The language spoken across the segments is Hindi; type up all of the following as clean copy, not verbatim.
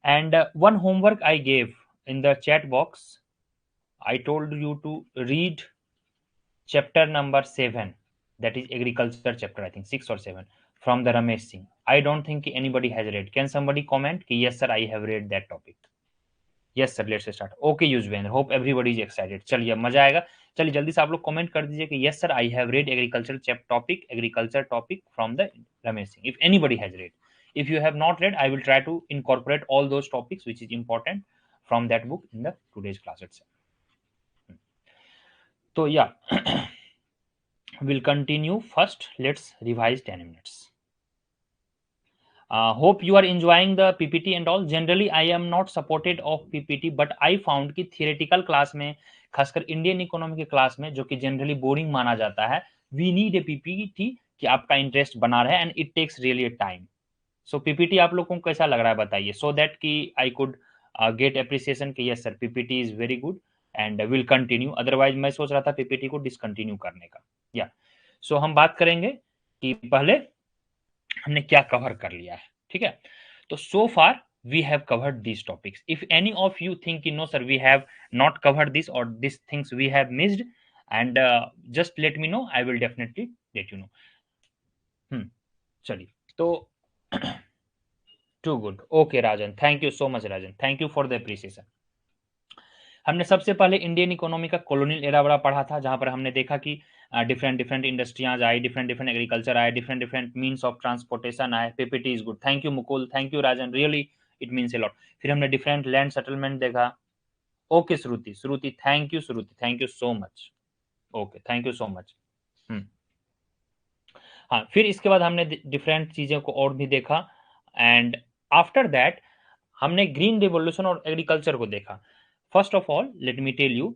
And one homework I gave in the chat box, I told you to read chapter number 7, that is agriculture chapter, I think 6 or 7, from the Ramesh Singh. I don't think anybody has read. Can somebody comment ki yes sir, I have read that topic? Yes sir, let's start. Okay Yuzvendra, hope everybody is excited. चलिए मजा आएगा. चलिए जल्दी से आप लोग कमेंट कर दीजिए कि yes sir, I have read agriculture topic from the Ramesh Singh, if anybody has read. If you have not read, I will try to incorporate all those topics which is important from that book in the today's class itself. So yeah, we'll continue. First let's revise 10 minutes. Hope you are enjoying the PPT and all. Generally I am not supported of PPT, but I found कि theoretical class में, खासकर इंडियन इकोनॉमी के क्लास में, जो कि जनरली बोरिंग माना जाता है, वी नीड ए पीपीटी कि आपका इंटरेस्ट बना रहे, and it takes really time. So PPT आप लोगों को कैसा लग रहा है बताइए, सो दैट कि आई कुड गेट एप्रिसिएशन कि yes sir PPT is very good and will continue. Otherwise मैं सोच रहा था पीपीटी को डिसकंटिन्यू करने का. या सो हम बात करेंगे कि पहले हमने क्या कवर कर लिया है. ठीक है, तो सो फार we have covered these topics. If any of you think no sir we have not covered this or these things we have missed, and just let me know, I will definitely let you know. चलिए तो too good. Okay Rajan, thank you so much Rajan, thank you for the appreciation. हमने सबसे पहले इंडियन इकोनॉमी का कॉलोनियल एरा बड़ा पढ़ा था, जहां पर हमने देखा कि डिफरेंट डिफरेंट इंडस्ट्रियाज आई, डिफरेंट डिफरेंट एग्रीकल्चर आए, different different means of transportation आए. PPT is good. Thank you Mukul, thank you Rajan, really it means a lot. फिर हमने डिफरेंट लैंड सेटलमेंट देखा. Okay Shruti, Shruti thank you, Shruti thank you so much. Okay thank you so much. हाँ, फिर इसके बाद हमने डिफरेंट चीज़ों को और भी देखा, एंड आफ्टर दैट हमने ग्रीन रिवॉल्यूशन और एग्रीकल्चर को देखा. First of all let me tell you,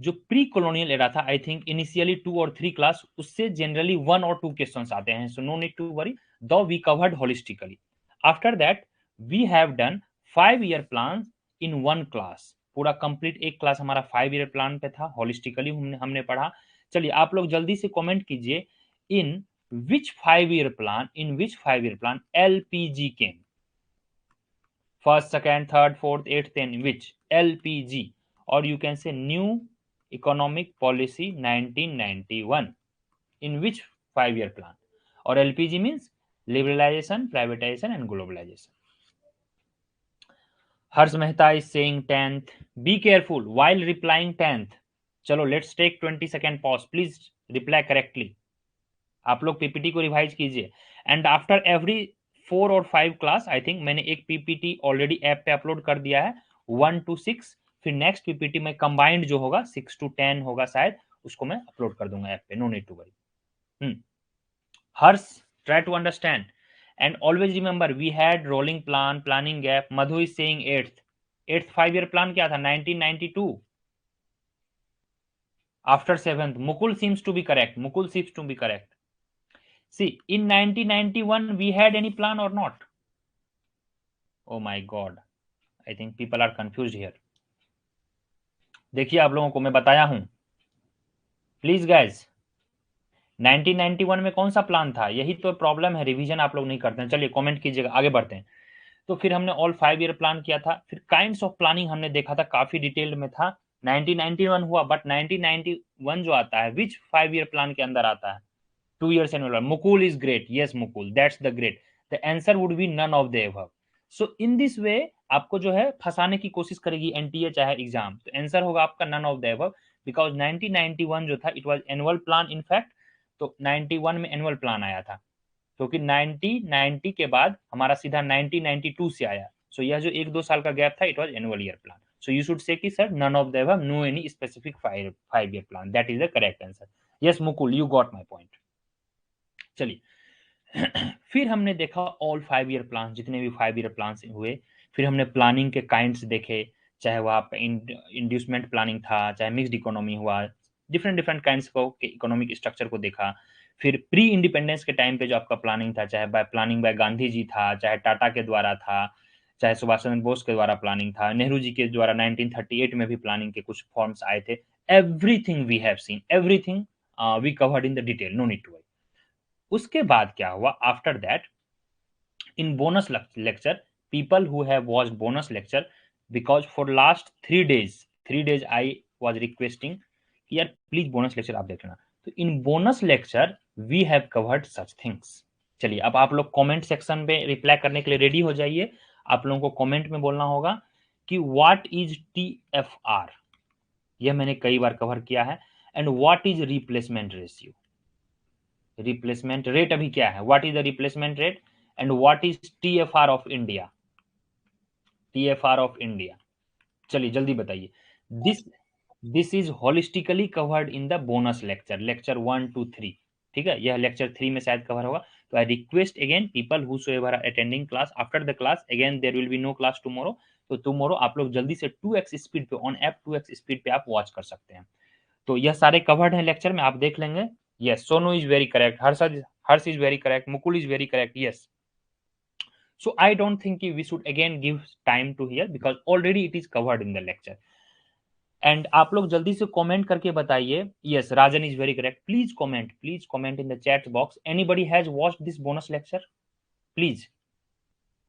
जो प्री कॉलोनियल एरा था, आई थिंक इनिशियली 2 और 3 क्लास, उससे जनरली 1 और 2 क्वेश्चंस आते हैं, so no need to worry, though we covered holistically. After that we have done 5 year plan in 1 class. पूरा कंप्लीट एक क्लास हमारा 5 ईयर प्लान पे था, होलिस्टिकली हमने पढ़ा. चलिए आप लोग जल्दी से कमेंट कीजिए, इन which 5-year plan LPG came? First, second, third, fourth, eighth, 10. Which LPG, or you can say New Economic Policy 1991. In which 5-year plan? Or LPG means liberalization, privatization, and globalization. Harsh Mehta is saying 10th. Be careful while replying 10th. चलो let's take 20-second pause. Please reply correctly. आप लोग पीपीटी को रिवाइज कीजिए, एंड आफ्टर एवरी 4 और 5 क्लास आई थिंक मैंने एक पीपीटी ऑलरेडी ऐप पे अपलोड कर दिया है 1 to 6. फिर नेक्स्ट पीपीटी में कंबाइंड जो होगा 6 to 10 होगा शायद, उसको मैं अपलोड कर दूंगा ऐप पे, no need to worry. Harsh try to understand and always remember we had rolling plan, planning gap. Madhu is saying 8th 5-year plan क्या था? 1992. After 7th Mukul seems to be correct. See, in 1991, we had any plan or not? Oh my God, I think people are confused here. देखिए आप लोगों को मैं बताया हूं, प्लीज गाइज, 1991 में कौन सा प्लान था? यही तो प्रॉब्लम है, रिवीजन आप लोग नहीं करते हैं. चलिए कमेंट कीजिएगा, आगे बढ़ते हैं. तो फिर हमने ऑल 5-year प्लान किया था. फिर काइंड्स ऑफ प्लानिंग हमने देखा था, काफी डिटेल में था. 1991 हुआ, बट 1991 जो आता है विच 5-year प्लान के अंदर आता है? 2 years annual. Mukul is great. Yes, Mukul, that's the great. The answer would be none of the above. So in this way आपको जो है फंसाने की कोशिश करेगी एनटीए चाहे एग्जाम. तो आंसर होगा आपका none of the above, because 1991 जो था it was annual plan in fact. तो 91 में एनुअल प्लान आया था, क्योंकि 1990 के बाद हमारा सीधा 1992 से आया. सो यह जो 1-2 साल का गैप था, it was annual year plan. So you should say कि sir none of the above, no any specific 5-year plan. That is the correct answer. Yes Mukul, you got my point. चलिए फिर हमने देखा ऑल 5-year प्लान, जितने भी 5-year प्लान हुए. फिर हमने प्लानिंग के काइंड्स देखे, चाहे वह इंड्यूसमेंट प्लानिंग था, चाहे मिक्स्ड इकोनॉमी हुआ, डिफरेंट डिफरेंट काइंड्स को इकोनॉमिक स्ट्रक्चर को देखा. फिर प्री इंडिपेंडेंस के टाइम पे जो आपका प्लानिंग था, चाहे बाय गांधी जी था, चाहे टाटा के द्वारा था, चाहे सुभाष चंद्र बोस के द्वारा प्लानिंग था, नेहरू जी के द्वारा 1938 में भी प्लानिंग के कुछ फॉर्म्स आए थे. Everything we have seen, everything we covered in the detail, no need to worry. उसके बाद क्या हुआ after that, in bonus lecture people who have watched bonus lecture, because for last 3 days I was requesting कि यार प्लीज बोनस लेक्चर आप देख लेना। तो in bonus lecture we have covered such things. चलिए अब आप लोग कमेंट सेक्शन पे रिप्लाई करने के लिए रेडी हो जाइए। आप लोगों को कमेंट में बोलना होगा कि व्हाट इज TFR, यह मैंने कई बार कवर किया है, and what is replacement ratio, replacement rate अभी क्या है, what is the replacement rate, and what is TFR of India, TFR of India. चलिए जल्दी बताइए। This is holistically covered in the bonus lecture, lecture 1 to 3। ठीक है, यह लेक्चर 3 में शायद कवर होगा। तो I request again people whosoever are attending class after the class, again there will be no class tomorrow. तो टुमारो आप लोग जल्दी से 2x स्पीड पे ऑन ऐप 2x स्पीड पे आप वॉच कर सकते हैं। तो यह सारे कवर्ड हैं लेक्चर में, आप देख लेंगे। Yes, Sonu is very correct, Harsh is very correct, Mukul is very correct. Yes, so I don't think we should again give time to here because already it is covered in the lecture। And आप लोग जल्दी से कमेंट करके बताइए। Yes, Rajan is very correct. Please comment in the chat box, anybody has watched this bonus lecture please.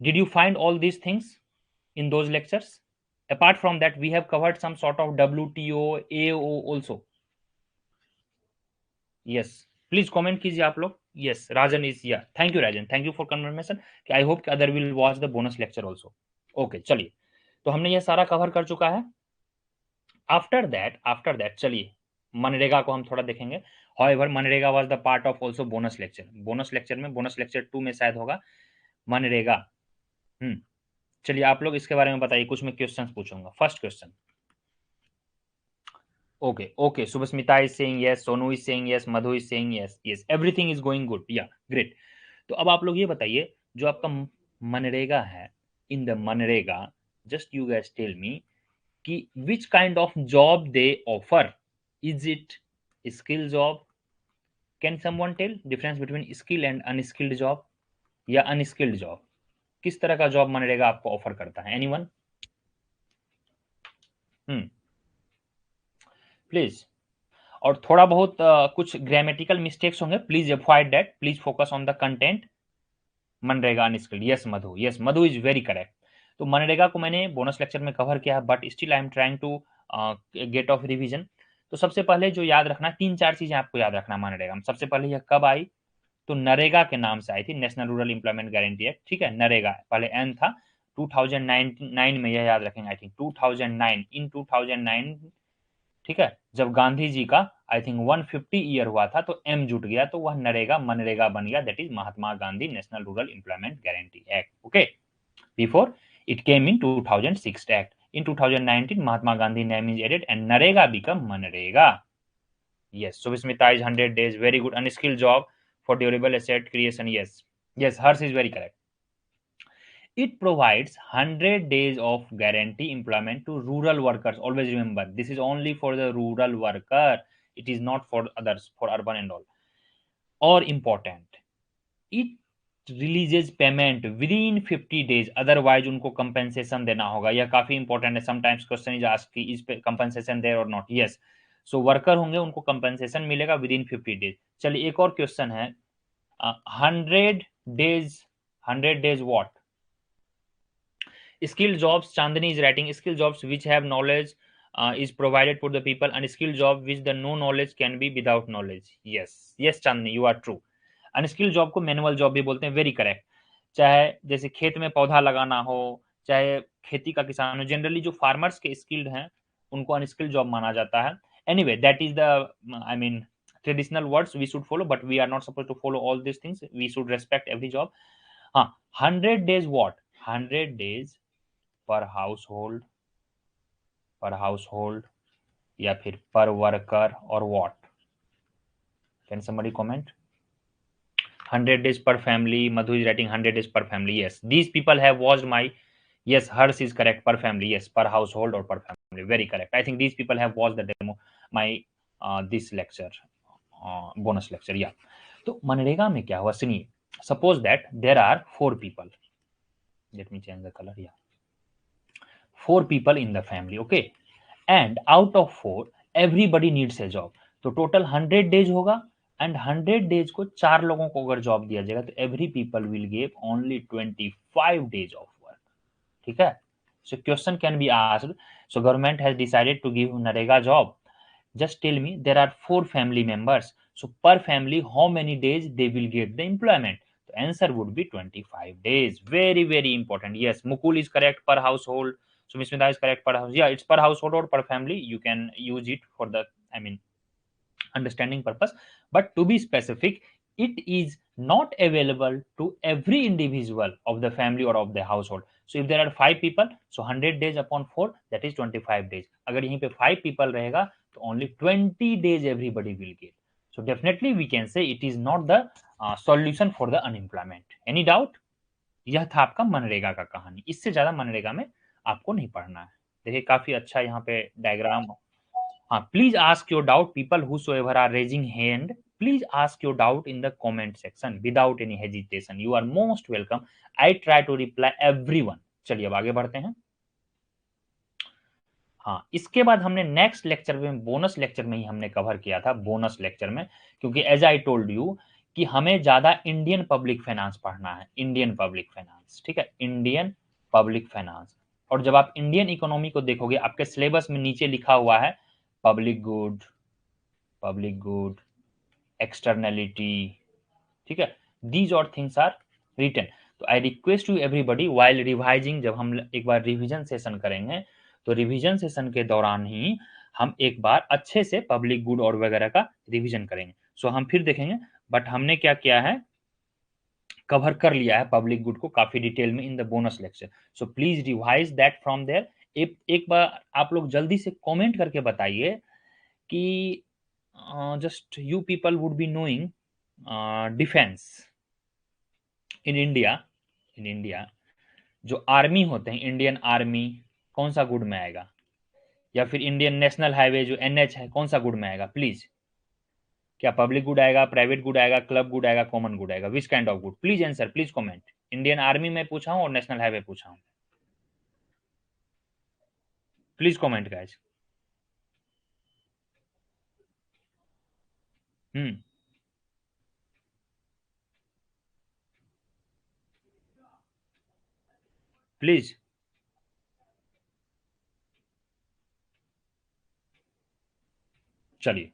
Did you find all these things in those lectures? apart from that we have covered some sort of WTO AO also। yes, please comment कीजिए आप लोग। yes, Rajan is, yeah thank you Rajan, thank you for confirmation कि I hope other will watch the bonus lecture also. Okay चलिए, तो हमने यह सारा कवर कर चुका है। आफ्टर दैट चलिए मनरेगा को हम थोड़ा देखेंगे। However MNREGA was the part of also bonus lecture. Bonus lecture में, बोनस लेक्चर 2 में शायद होगा मनरेगा। चलिए आप लोग इसके बारे में बताइए, कुछ मैं क्वेश्चंस पूछूंगा। First question, okay Subhasmita is saying yes, Sonu is saying yes, Madhu is saying yes, everything is going good, yeah great. तो अब आप लोग ये बताइए, जो आपका मनरेगा है, in the MNREGA just you guys tell me कि which kind of job they offer, is it skill job? Can someone tell difference between skill and unskilled job या unskilled job? किस तरह का जॉब मनरेगा आपको ऑफर करता है? Anyone please. और थोड़ा बहुत कुछ ग्रामेटिकल मिस्टेक्स होंगे, please avoid that, please focus on the content. MNREGA unskilled, yes Madhu is very correct. तो मनरेगा को मैंने बोनस लेक्चर में कवर किया है, but still I am trying to get of revision. तो सबसे पहले जो याद रखना, 3-4 चीजें आपको याद रखना मनरेगा में। सबसे पहले यह कब आई, तो नरेगा के नाम से आई थी, national rural employment guarantee act. ठीक है, नरेगा पहले एन था, 2009 में, यह याद रखेंगे। आई थिंक 2009, इन 2009, ठीक है, जब गांधी जी का आई थिंक 150 ईयर हुआ था, तो एम जुट गया, तो वह नरेगा मनरेगा बन गया, that is Mahatma Gandhi national rural employment guarantee act. Okay, before it came in 2006 act. In 2019, Mahatma Gandhi name is added and Narega become Manrega. Yes, so Smita is 100 days, very good. Unskilled job for durable asset creation. Yes, hers is very correct. It provides 100 days of guarantee employment to rural workers. Always remember, this is only for the rural worker. It is not for others, for urban and all. Or important, it releases payment with in 50 days, otherwise उनको कंपेंसेशन देना होगा। यह काफी इंपॉर्टेंट है, समटाइम्स क्वेश्चन इज आस्क्ड कि इज कंपेंसेशन देयर और नॉट। यस, सो वर्कर होंगे उनको कंपेंसेशन मिलेगा विद इन 50 डेज। चलिए एक और क्वेश्चन है, 100 days what? Skill jobs, Chandni is writing skill jobs which have knowledge is provided for the people, and skill job which the no knowledge can be without knowledge। yes Chandni, you are true। Unskilled job को मैनुअल जॉब भी बोलते हैं, वेरी करेक्ट। चाहे जैसे खेत में पौधा लगाना हो, चाहे खेती का किसान हो, जनरली जो फार्मर्स के स्किल्ड हैं उनको अनस्किल्ड जॉब माना जाता है। Anyway, that is the I mean traditional words we should follow, but we are not suppose to follow all this things, we should respect every job. हाँ, 100 days what? 100 days per household या फिर पर वर्कर और what? Can somebody comment? 100 days per family. Madhu is writing 100 days per family. Yes, these people have watched my, yes, hers is correct, per family. Yes, per household or per family, very correct। I think these people have watched the demo, my this lecture, bonus lecture। yeah, तो मनरेगा में क्या हुआ सुनिए। Suppose that there are 4 people, let me change the color। yeah, 4 people in the family, okay, and out of 4 everybody needs a job। तो टोटल 100 डेज होगा, एंड 100 डेज को 4 लोगों को अगर जॉब दिया जाएगा, तो every people will give only 25 days of work. ठीक है, so question can be asked, so government has decided to give Narega job, just tell me there are 4 family members, so per family how many days they will get the employment? The answer would be 25 days. Very very important. Yes, Mukul is correct, per household. So Miss Smita is correct, per house. Yeah, it's per household or per family, you can use it for the, I mean, understanding purpose, but to be specific, it is not available to every individual of the family or of the household. So if there are 5 people, so 100 days upon 4, that is 25 days. अगर यहीं पे 5 people रहेगा तो only 20 days everybody will get. So definitely we can say it is not the solution for the unemployment. Any doubt? यह था आपका मनरेगा का कहानी, इससे ज्यादा मनरेगा में आपको नहीं पढ़ना है. देखिए काफी अच्छा यहाँ पे डायग्राम. हाँ, please ask your doubt, people whosoever are raising hand, please ask your doubt in the comment section without any hesitation. You are most welcome. I try to reply everyone. चलिए अब आगे बढ़ते हैं. हाँ, इसके बाद हमने नेक्स्ट लेक्चर में, बोनस लेक्चर में ही हमने कवर किया था, बोनस लेक्चर में, क्योंकि एज आई टोल्ड यू कि हमें ज्यादा इंडियन पब्लिक फाइनेंस पढ़ना है, इंडियन पब्लिक फाइनेंस. ठीक है, इंडियन पब्लिक फाइनेंस. और जब आप इंडियन इकोनॉमी को देखोगे, आपके सिलेबस में नीचे लिखा हुआ है पब्लिक गुड, एक्सटर्नलिटी. ठीक है, दीज और थिंग्स आर रिटन. तो I request you everybody while revising, जब हम एक बार रिवीजन सेशन करेंगे तो रिवीजन सेशन के दौरान ही हम एक बार अच्छे से पब्लिक गुड और वगैरह का रिवीजन करेंगे. सो हम फिर देखेंगे, बट हमने क्या किया है, कवर कर लिया है पब्लिक गुड को काफी डिटेल में in the bonus lecture. So please revise that from there. एक बार आप लोग जल्दी से कमेंट करके बताइए कि just you people would be knowing defence in India जो आर्मी होते हैं, इंडियन आर्मी कौन सा गुड में आएगा, या फिर इंडियन नेशनल हाईवे जो एनएच है कौन सा गुड में आएगा? प्लीज, क्या पब्लिक गुड आएगा, प्राइवेट गुड आएगा, क्लब गुड आएगा, कॉमन गुड आएगा? Which kind of good? Please answer, please comment. Indian army में पूछा हूं और नेशनल हाईवे पूछा हूं. Please comment guys. प्लीज. चलिए.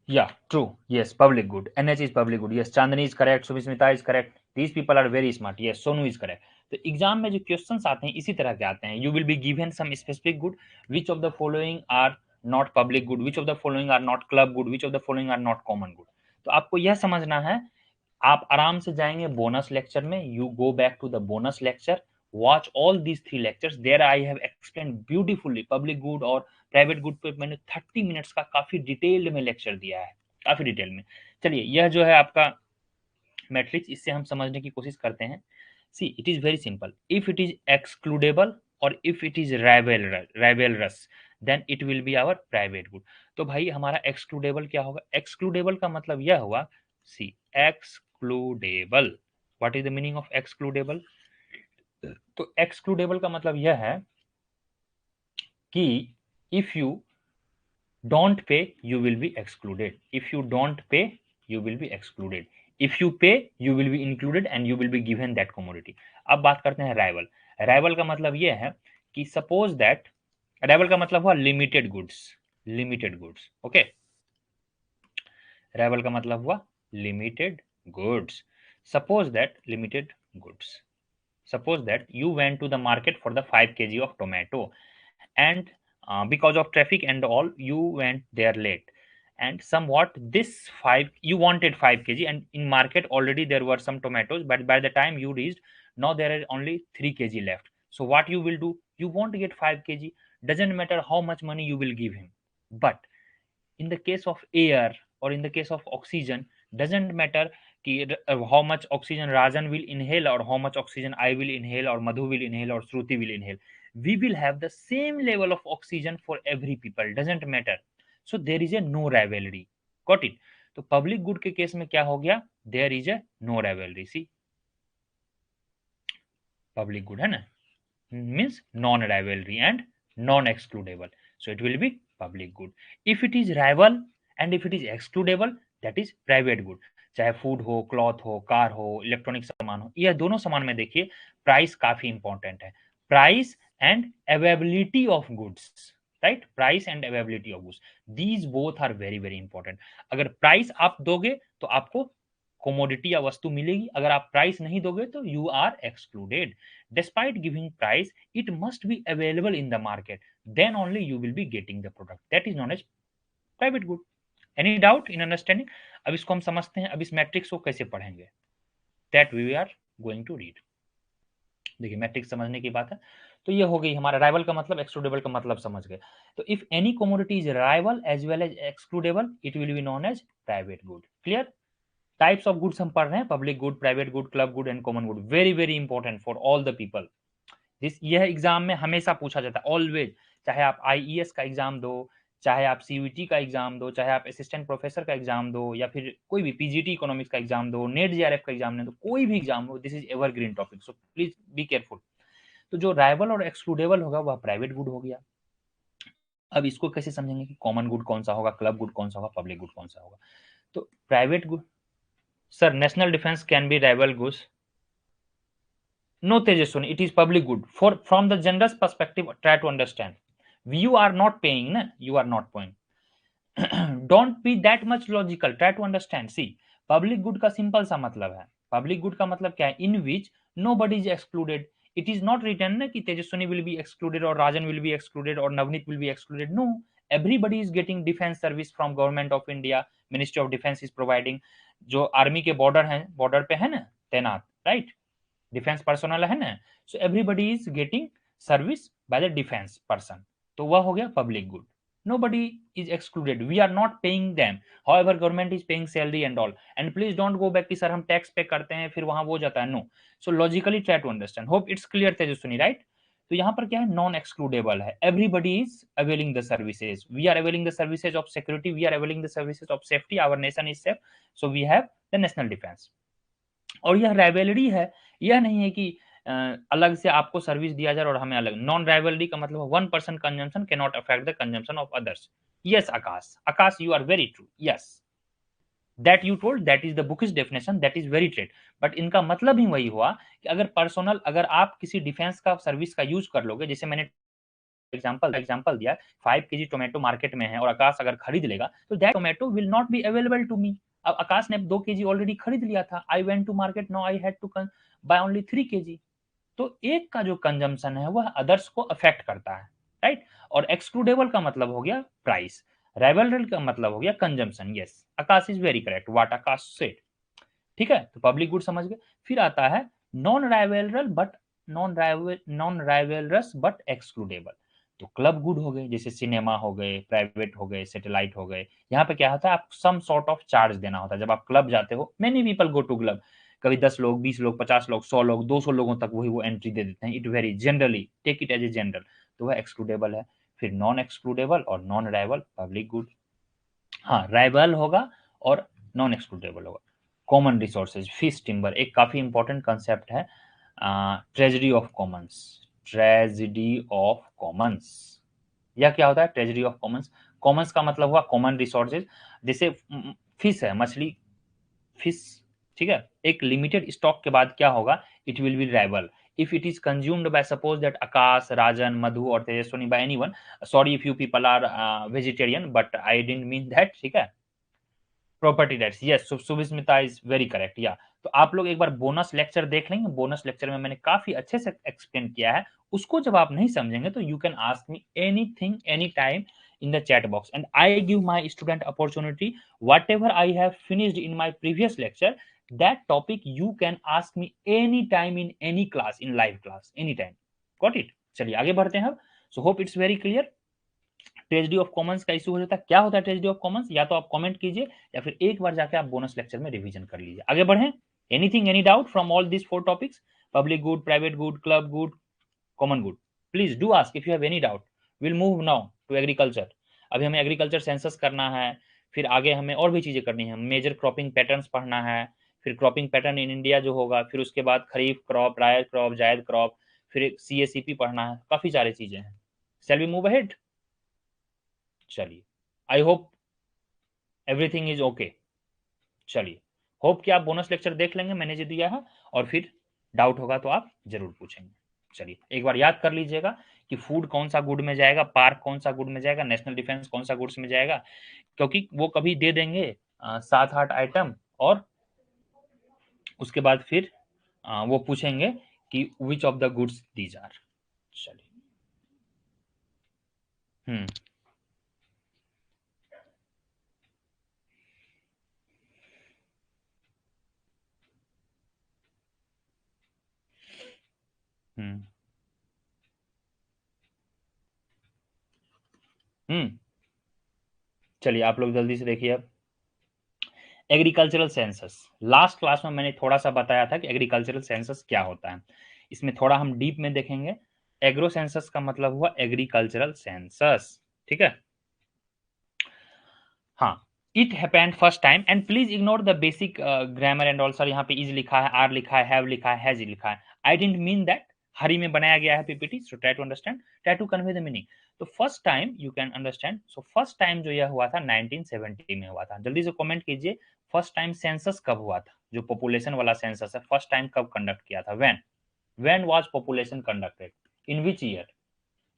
Yeah, true. Yes, public good. NH is public good. Yes, Chandani is correct. Subhismita is correct. These people are very smart. Yes, Sonu is correct. तो एग्जाम में जो क्वेश्चंस आते हैं इसी तरह के आते हैं. You will be given some specific good, which of the following are not public good, which of the following are not club good, which of the following are not common good. तो आपको यह समझना है, आप आराम से जाएंगे बोनस लेक्चर में. You go back to the bonus lecture, watch all these 3 lectures. There I have explain beautifully public good और प्राइवेट गुड पे मैंने 30 मिनट्स का काफी डिटेल्ड में लेक्चर दिया है, काफी डिटेल में. चलिए, यह जो है आपका मैट्रिक्स, इससे हम समझने की कोशिश करते हैं. See, it is very simple. If it is excludable और if it is rivalrous, then it will be our private good. तो भाई हमारा एक्सक्लूडेबल क्या होगा? एक्सक्लूडेबल का मतलब यह हुआ, see, excludable. What is the meaning of excludable? तो एक्सक्लूडेबल का मतलब यह है कि if you don't pay you will be excluded, if you don't pay you will be excluded, if you pay you will be included and you will be given that commodity. अब बात करते हैं राइवल. राइवल का मतलब यह है कि सपोज दैट, राइवल का मतलब हुआ limited goods, limited goods. Okay, rival का मतलब हुआ limited goods. Suppose that limited goods, suppose that you went to the market for the 5 kg of tomato, and because of traffic and all you went there late, and somewhat this 5, you wanted 5 kg, and in market already there were some tomatoes, but by the time you reached, now there are only 3 kg left. So what you will do? You won't get 5 kg, doesn't matter how much money you will give him. But in the case of air or in the case of oxygen, doesn't matter how much oxygen Rajan will inhale or how much oxygen I will inhale or Madhu will inhale or Shruti will inhale. We will have the same level of oxygen for every people, doesn't matter. So there is a no rivalry. Got it? तो पब्लिक गुड के केस में क्या हो गया? There is a no rivalry. See, public good है ना, means non rivalry and non excludable, so it will be public good. If it is rival and if it is excludable, that is private good. चाहे फूड हो, क्लॉथ हो, कार हो, इलेक्ट्रॉनिक सामान हो, यह दोनों सामान में देखिए प्राइस काफी इंपॉर्टेंट है। Price and availability of goods, right, price and availability of goods, these both are very very important. अगर प्राइस आप दोगे तो आपको कोमोडिटी या वस्तु मिलेगी, अगर आप प्राइस नहीं दोगे तो you are excluded. Despite giving price, it must be available in the market, then only you will be getting the product, that is known as private good. Any doubt in understanding? अब इसको हम समझते हैं, अब इस मैट्रिक्स को कैसे पढ़ेंगे, that we are going to read. देखिए मैट्रिक्स समझने की बात है, तो ये हो गई हमारा राइवल का मतलब, एक्सक्लूडेबल का मतलब समझ गए। तो if any commodity is rival as well as excludable, it will be known as private good. Clear? Types of goods हम पढ़ रहे हैं, public good, private good, club good and common good, very very important for all the people. This, यह एग्जाम में हमेशा पूछा जाता है, ऑलवेज, चाहे आप आईईएस का एग्जाम दो, चाहे आप सीयूईटी का एग्जाम दो, चाहे आप असिस्टेंट प्रोफेसर का एग्जाम दो, या फिर कोई भी पीजीटी इकोनॉमिक्स का एग्जाम दो, नेट जेआरएफ का एग्जाम दो, कोई भी एग्जाम हो, this is evergreen topic, so please be careful. तो जो राइवल और एक्सक्लूडेबल होगा वह प्राइवेट गुड हो गया। अब इसको कैसे समझेंगे कि कॉमन गुड कौन सा होगा, क्लब गुड कौन सा होगा, पब्लिक गुड कौन सा होगा? तो private good, sir national defence can be rival goods, no Tejaswini, it is public good. For from the generous perspective, try to understand. You are not paying, na? You are not paying. Don't be that much logical. Try to understand. See, public good का सिंपल सा मतलब है, public good का मतलब क्या है? In which nobody is excluded. It is not written ना कि Tejaswini will be excluded or Rajan will be excluded or Navneet will be excluded. No, everybody is getting defense service from government of India. Ministry of Defense is providing. जो आर्मी के बॉर्डर हैं, बॉर्डर पे है ना तैनात, राइट, डिफेंस पर्सनल है ना, so everybody is getting service by the defence person, तो वह हो गया public good. nobody is excluded, we are not paying them, however government is paying salary and all, and please don't go back कि सर हम टैक्स पे करते हैं फिर वहां वो जाता है, no. So logically try to understand, hope it's clear Tejaswini, right? तो यहाँ पर क्या है, नॉन एक्सक्लूडेबल है, everybody is availing the services, we are availing the services of security, we are availing the services of safety, our nation is safe, so we have the national defence. और यह राइवलरी है, यह नहीं है कि अलग से आपको सर्विस दिया जाए और हमें अलग। नॉन राइवलरी का मतलब one person consumption cannot affect the consumption of others. Yes Akash, Akash you are very true, yes that you told, that is the book is definition, that is very trade. But इनका मतलब ही वही हुआ कि अगर पर्सनल, अगर आप किसी डिफेंस का सर्विस का यूज कर लोगे, जैसे मैंने एग्जाम्पल दिया, 5 kg टोमेटो मार्केट में है और आकाश अगर खरीद लेगा तो that tomato will not be available to me. अब आकाश ने 2 kg ऑलरेडी खरीद लिया था, I went to market, now I had to buy only 3 kg। तो एक का जो कंजम्पशन है वह अदर्स को अफेक्ट करता है, राइट। और एक्सक्लूडेबल का मतलब हो गया प्राइस, राइवलरी का मतलब हो गया consumption. Yes Akash is very correct, what Akash said, ठीक है। तो पब्लिक गुड समझ गए। फिर आता है non rivalrous but non rivalrous but excludable. तो क्लब गुड हो गए, जैसे सिनेमा हो गए, प्राइवेट हो गए, सैटेलाइट हो गए। यहाँ पे क्या होता है, आप सम सॉर्ट ऑफ चार्ज देना होता है जब आप क्लब जाते हो। Many people go to club, कभी 10 लोग, 20 लोग, 50 लोग, 100 लोग, 200 लोगों तक वही वो एंट्री दे देते हैं। It very generally, take it as a general, तो वह एक्सक्लूडेबल है। फिर नॉन एक्सक्लूडेबल और नॉन राइवल, पब्लिक गुड। हाँ, राइवल होगा और नॉन एक्सक्लूडेबल होगा। कॉमन रिसोर्सेज, फिश टिम्बर, एक काफी इंपॉर्टेंट कंसेप्ट है, treasury of commons. Treasury of commons, यह क्या होता है, ट्रेजरी ऑफ कॉमन्स? कॉमन्स का मतलब हुआ कॉमन रिसोर्सेज, जैसे फिश है, मछली, फिश, ठीक है। एक लिमिटेड स्टॉक के बाद क्या होगा, it will B rival if it is consumed by, suppose that Akash, Rajan, Madhu or Tejaswini, by anyone. Sorry if you people are vegetarian, but I didn't mean that, ठीक है। Property rights, yes, Suvismita is very correct, yeah. तो आप लोग एक बार बोनस लेक्चर देख लेंगे, बोनस लेक्चर में मैंने काफी अच्छे से एक्सप्लेन किया है। उसको जब आप नहीं समझेंगे तो you can ask me anything any time in the chat box, and I give my student opportunity, whatever I have finished in my previous lecture, that topic you can ask me anytime in any class, in live class, anytime, got it? चलिए आगे बढ़ते हैं। So hope it's very clear. Tragedy of Commons का इशू हो जाता है, क्या होता है ट्रेजेडी ऑफ कॉमन्स, या तो आप कमेंट कीजिए या फिर एक बार जाके आप बोनस लेक्चर में रिवीजन कर लीजिए। आगे बढ़ें, anything, any doubt from all this 4 topics, public good, private good, club good, common good? Please do ask if you have any doubt. Will move now to agriculture. अभी हमें एग्रीकल्चर सेंसस करना है, फिर आगे हमें और भी चीजें करनी है, मेजर क्रॉपिंग पैटर्न्स पढ़ना है, फिर क्रॉपिंग पैटर्न इन इंडिया जो होगा, फिर उसके बाद kharif crop, rabi crop, zaid crop, फिर CACP पढ़ना है, काफी सारी चीजें हैं। Shall we move ahead? चलिए, I hope everything is okay. चलिए, होप कि आप बोनस लेक्चर देख लेंगे, मैंने जो दिया है, और फिर डाउट होगा तो आप जरूर पूछेंगे। चलिए एक बार याद कर लीजिएगा कि फूड कौन सा गुड में जाएगा, पार्क कौन सा गुड में जाएगा, नेशनल डिफेंस कौन सा गुड्स में जाएगा, क्योंकि वो कभी दे देंगे 7-8 आइटम, और उसके बाद फिर वो पूछेंगे कि which of the goods these are. चलिए। हम्म हम्म हम्म चलिए आप लोग जल्दी से देखिए अब। एग्रीकल्चरल सेंसस, लास्ट क्लास में मैंने थोड़ा सा बताया था कि एग्रीकल्चरल सेंसस क्या होता है। इसमें थोड़ा हम डीप में देखेंगे। एग्रो सेंसस का मतलब हुआ एग्रीकल्चरल सेंसस, ठीक है। हाँ, it happened first time, and please ignore the basic grammar and all. Sir यहाँ पे इज लिखा है, आर लिखा है, हैव लिखा है, हैज लिखा है। I didn't mean that, hurry में बनाया गया है PPT, so try to understand, try to convey the meaning. तो first time you can understand. So first time जो यह हुआ था 1970 में हुआ था। जल्दी से कमेंट कीजिए, फर्स्ट टाइम सेंसस कब हुआ था, जो पॉपुलेशन वाला सेंसस है, फर्स्ट टाइम कब कंडक्ट किया था, when was population conducted, in which year,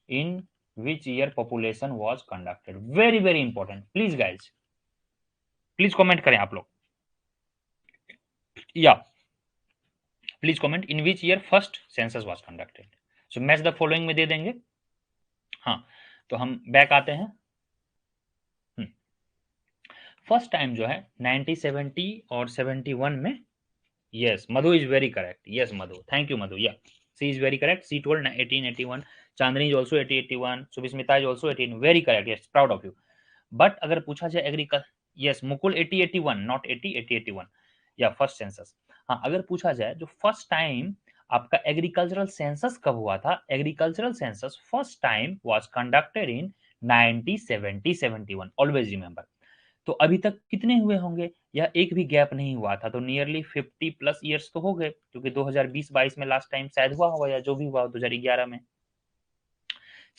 in which year population was conducted? Very very important, please guys, please comment करें आप लोग, या please comment in which year first census was conducted. So match the following में दे देंगे। हाँ, तो हम बैक आते हैं। फर्स्ट टाइम जो है 1970 और 71 में। Yes, Madhu is very correct, yes Madhu, thank you Madhu, yeah she is very correct, she told 1881, Chandni is also 1881, Subhismita is also 18, very correct, yes, proud of you. But अगर पूछा जाए एग्रीकल्चर, यस मुकुल 8081, नॉट 8081, या फर्स्ट सेंसस। हाँ, अगर पूछा जाए जो फर्स्ट टाइम आपका एग्रीकल्चरल सेंसस कब हुआ था, agricultural census first time was conducted in 1970-71, always remember. तो अभी तक कितने हुए होंगे, यह एक भी गैप नहीं हुआ था, तो नियरली 50 प्लस ईयर्स तो हो गए, क्योंकि 2020-22 में लास्ट टाइम शायद हुआ होगा, या जो भी हुआ 2011 में।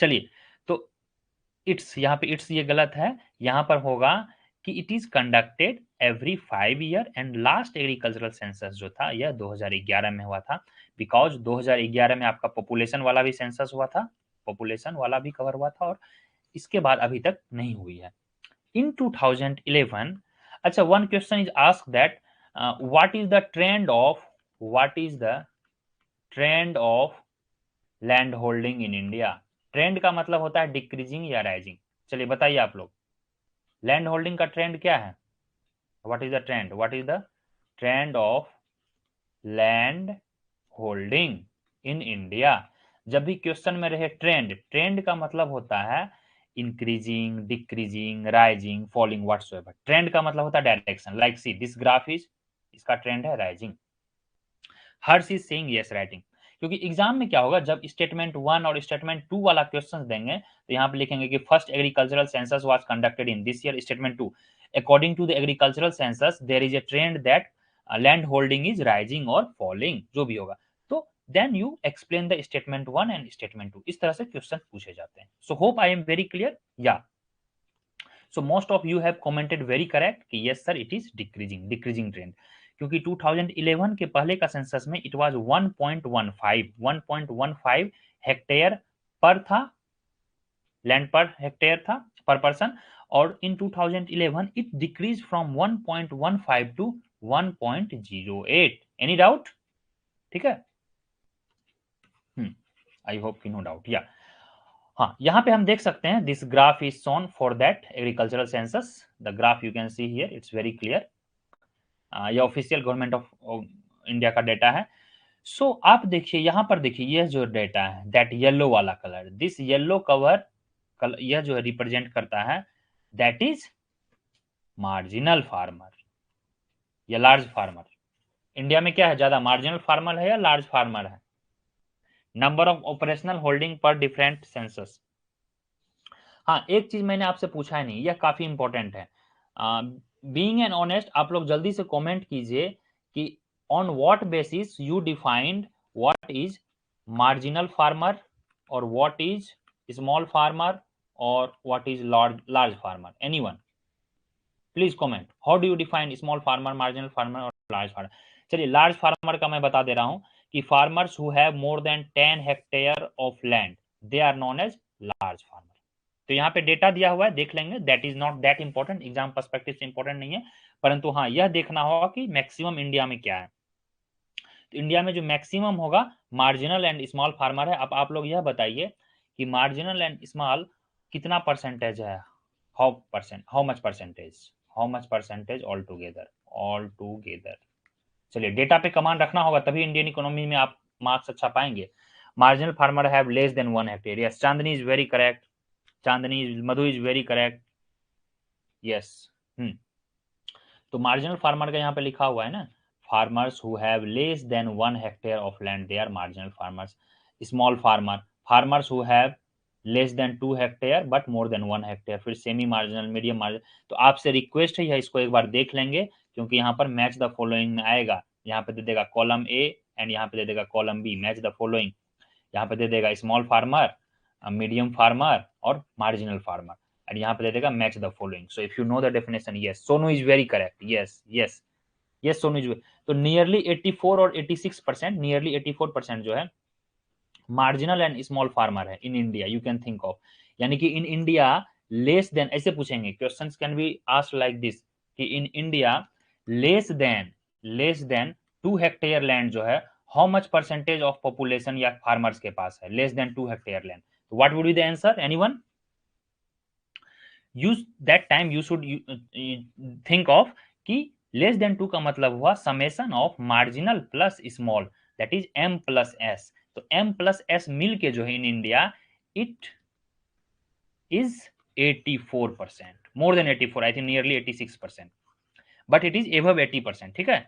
चलिए, तो इट्स, यहाँ पे इट्स ये गलत है, यहाँ पर होगा कि it is conducted every 5 year, and last agricultural census जो था यह 2011 में हुआ था, बिकॉज 2011 में आपका पॉपुलेशन वाला भी सेंसस हुआ था, पॉपुलेशन वाला भी कवर हुआ था, और इसके बाद अभी तक नहीं हुई है। इन 2011, अच्छा, one question is ask that what is the trend of, what is the trend of land holding in India. Trend का मतलब होता है डिक्रीजिंग या राइजिंग। चलिए बताइए आप लोग, लैंड होल्डिंग का ट्रेंड क्या है, what is the trend, what is the trend of land holding in India. जब भी क्वेश्चन में रहे ट्रेंड, ट्रेंड का मतलब होता है increasing, decreasing, rising, falling, whatsoever. Trend का मतलब होता है direction, like see this graph is, इसका ट्रेंड है rising. Harsh is saying yes, writing. क्योंकि एग्जाम में क्या होगा, जब स्टेटमेंट 1 और स्टेटमेंट 2 वाला क्वेश्चन देंगे, तो यहाँ पे लिखेंगे कि first agricultural census was conducted in this year, statement 2, according to the agricultural census there is a trend that land holding is rising और फॉलिंग, जो भी होगा। तो then you explain the statement 1 and statement 2, इस तरह से क्वेश्चन पूछे जाते हैं। So hope I am very clear, yeah so most of you have commented very correct कि yes sir it is decreasing, decreasing trend, क्योंकि 2011 के पहले का सेंसस में इट वाज 1.15 हेक्टेयर पर था, लैंड पर हेक्टेयर था, पर पर्सन, और in 2011 it decreases from 1.15 to 1.08। Any doubt, ठीक है। आई होप कि नो डाउट, या हाँ, यहाँ पे हम देख सकते हैं this graph is shown for that agricultural census, the graph you can see here, it's very clear. ये ऑफिशियल गवर्नमेंट ऑफ इंडिया का डेटा है। सो आप देखिए, यहाँ पर देखिए, यह जो डेटा है, दैट येलो वाला कलर, दिस येलो कवर, यह जो है रिप्रेजेंट करता है, दैट इज मार्जिनल फार्मर या लार्ज फार्मर। इंडिया में क्या है, ज्यादा मार्जिनल फार्मर है या लार्ज फार्मर है, नंबर ऑफ ऑपरेशनल होल्डिंग पर डिफरेंट सेंसस। हाँ, एक चीज मैंने आपसे पूछा है नहीं, यह काफी इंपॉर्टेंट है। बीइंग एन ऑनेस्ट, आप लोग जल्दी से कमेंट कीजिए कि on what basis you defined what is marginal farmer, और व्हाट इज स्मॉल फार्मर, और what is large farmer. Anyone please comment, how do you define small farmer, marginal farmer और लार्ज फार्मर। चलिए लार्ज फार्मर का मैं बता दे रहा हूं कि farmers who have more than 10 hectare of land they are known as large farmer. तो यहाँ पे डेटा दिया हुआ है, देख लेंगे, that is not that important, exam perspective से इंपॉर्टेंट नहीं है, परंतु हाँ यह देखना होगा कि मैक्सिमम इंडिया में क्या है। तो इंडिया में जो मैक्सिमम होगा मार्जिनल एंड स्मॉल फार्मर है। अब आप लोग यह बताइए कि मार्जिनल एंड स्मॉल कितना परसेंटेज है, how much percentage all together. चलिए डेटा पे कमांड रखना होगा, तभी इंडियन इकोनॉमी में आप मार्क्स अच्छा पाएंगे। Marginal farmer have less than 1 hectare, yes Chandni is very correct, Madhu is very correct, yes. तो मार्जिनल फार्मर का यहाँ पे लिखा हुआ है ना, farmers who have less than 1 hectare of land they are marginal farmers. Small farmer, farmers who have less than 2 hectare but more than 1 hectare. फिर सेमी मार्जिनल, मीडियम मार्जिनल। तो आपसे रिक्वेस्ट है इसको एक बार देख लेंगे, क्योंकि यहाँ पर मैच द फॉलोइंग में आएगा, यहाँ पे दे देगा कॉलम ए एंड यहाँ पे दे देगा column B, match the following. यहाँ पे दे देगा स्मॉल फार्मर, मीडियम फार्मर और मार्जिनल फार्मर, and यहाँ पे दे देगा match the following. So if you know the definition, yes Sonu is very correct, yes yes yes Sonu is. तो नियरली 84 और 86%, नियरली 84% जो है मार्जिनल एंड स्मॉल फार्मर है in India, you can think of. यानी कि इन इंडिया लेस देन, ऐसे पूछेंगे questions can be asked like this कि in India less than 2 hectare land जो है, how much percentage of population या फार्मर्स के पास है less than 2 hectare land. What would be the answer, anyone? Use that time you should think of कि लेस देन 2 का मतलब हुआ summation of marginal plus small, that is m plus s। तो m प्लस s मिल के जो है in India it is 84%, more than 84, I think nearly 86%, but it is above 80%। ठीक है,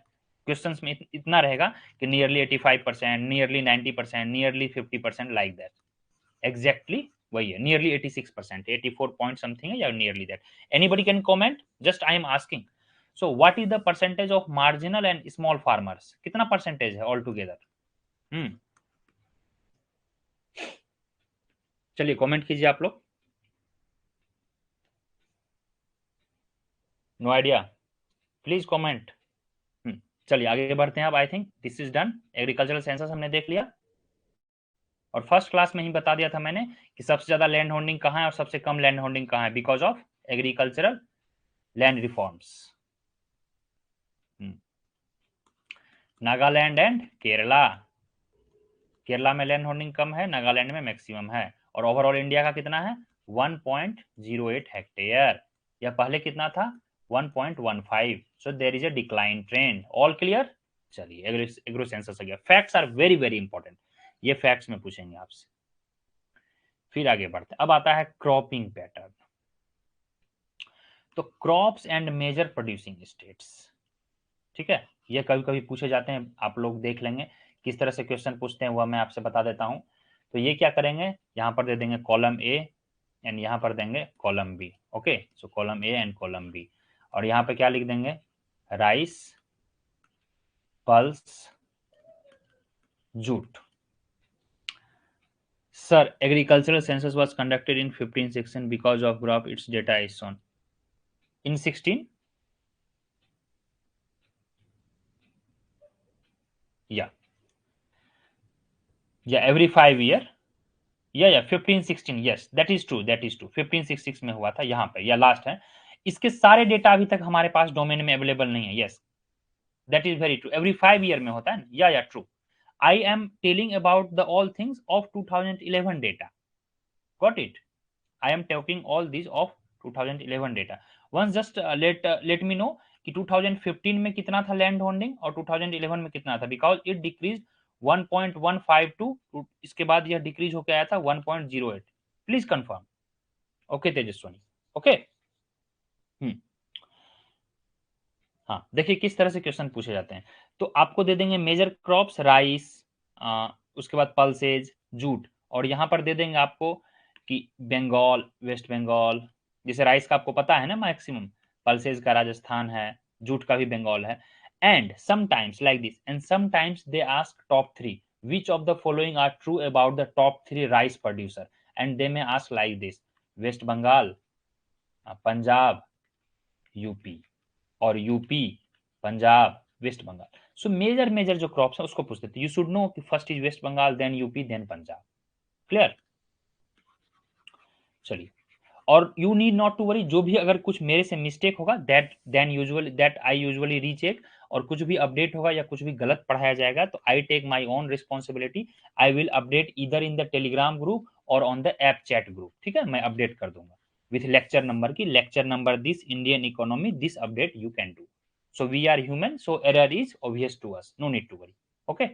क्वेश्चंस में इतना रहेगा कि nearly 85%, nearly 90%, nearly 50%, like that. Exactly वही है, नियरली 86%, 84 पॉइंट समथिंग है या nearly that. Anybody can comment, just I am asking. So what is the percentage of marginal and small farmers, कितना परसेंटेज है ऑल टुगेदर? चलिए कमेंट कीजिए आप लोग। No idea, please comment. चलिए आगे बढ़ते हैं। अब I think this is done, agricultural census हमने देख लिया, और फर्स्ट क्लास में ही बता दिया था मैंने कि सबसे ज्यादा लैंड होल्डिंग कहाँ है और सबसे कम लैंड होल्डिंग कहाँ है, because of agricultural land reforms. Nagaland and Kerala, Kerala में लैंड होल्डिंग कम है, नागालैंड में मैक्सिमम है। और ओवरऑल इंडिया का कितना है, 1.08 हेक्टेयर, या पहले कितना था 1.15। So there is a decline trend. All clear? चलिए एग्रो सेंसस आ गया। Facts are very very important, ये फैक्ट्स में पूछेंगे आपसे। फिर आगे बढ़ते हैं, अब आता है क्रॉपिंग पैटर्न। तो crops and major producing states, ठीक है, ये कभी कभी पूछे जाते हैं, आप लोग देख लेंगे किस तरह से क्वेश्चन पूछते हैं, वह मैं आपसे बता देता हूं। तो ये क्या करेंगे, यहाँ पर दे देंगे कॉलम ए एंड यहाँ पर देंगे column B. Okay, so column A and column B, और यहाँ पे क्या लिख देंगे, rice, pulse, jute. Sir, agricultural census was conducted in 1516 because of crop its data is shown. In 16? Yeah. Yeah, every 5 year. Yeah, 1516, yes, that is true, 1566 में हुआ था यहाँ पे, या लास्ट है। इसके सारे डेटा अभी तक हमारे पास डोमेन में अवेलेबल नहीं है। Yes, that is very true, every 5 year में होता है। या true. I am telling about the all things of 2011 data, got it? I am talking all these of 2011 data. Once just let me know कि 2015 में कितना था लैंड होल्डिंग और 2011 में कितना था, बिकॉज इट डिक्रीज 1.152, इसके बाद यह डिक्रीज होकर आया था 1.08। Please confirm. Okay Tejaswini, okay. हाँ, देखिए किस तरह से क्वेश्चन पूछे जाते हैं। तो आपको दे देंगे मेजर क्रॉप्स राइस, उसके बाद पल्सेज, जूट, और यहाँ पर दे देंगे आपको कि बंगाल, वेस्ट बंगाल, जैसे राइस का आपको पता है ना मैक्सिमम, पल्सेज का राजस्थान है, जूट का भी बंगाल है। And sometimes like this, and sometimes they ask top 3 which of the following are true about the top 3 rice producer, and they may ask like this, West Bengal, Punjab, UP, और UP, Punjab, West Bengal. So major जो क्रॉप्स है उसको पूछते थे। यू शुड नो कि first is West Bengal, then UP, then Punjab. Clear? चलिए, और you need not to worry, जो भी अगर कुछ मेरे से मिस्टेक होगा दैट आई यूजुअली रीचेक, और कुछ भी अपडेट होगा या कुछ भी गलत पढ़ाया जाएगा तो I take my own responsibility. I will update इधर इन द टेलीग्राम ग्रुप और on the app chat group. ठीक है, मैं अपडेट कर दूंगा विथ लेक्चर नंबर की, lecture number this, Indian economy, this update you can do. So we are human, so error is obvious to us, no need to worry. Okay,